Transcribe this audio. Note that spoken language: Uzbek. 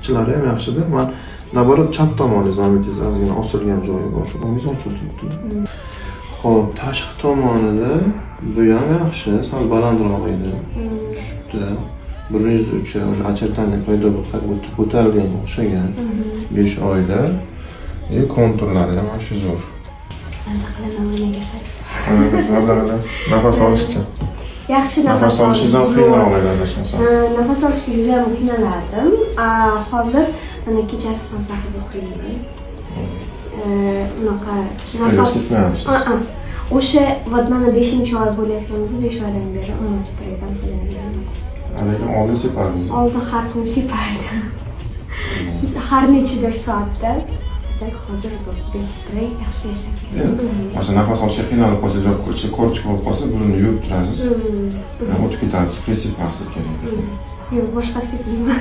ichilari ham yaxshida. Men naborot chap tomoningiz mamlakangiz ozgina osilgan joyi bor. Ungiz ochilibdi. Xo'p, tashqi tomonida bu ham yaxshi, sal balandroq edi. Tushibdi. 103 очертание paydo bo'lib ko'tarilgan o'xshagan 5 oyda. Konturlari ham shu zo'r. Nafas olishchi. Yaxshi nafas olishingiz ham qiyinroq adashmasam. Nafas olishga juda ham qiynalardim. Hozir mana kechasi ham faqat o'qiyman. Unaqa nafas. O'sha mana 5-oy bo'layotganimiz 5 oydan beri uni spreydan foydalanyapman. Lekin oldin separdingiz. Oldin har kuni separdim. Har nechidir soatda. Hozir sprey yaxshi yashab. O'sha nafas olishga qiynalib qolsangiz yoki korchik bo'lib qolsa, burunni yuvib turasiz. O'tib ketadi, sprey sepmaslik kerak. Yo'q, boshqa sepmayman.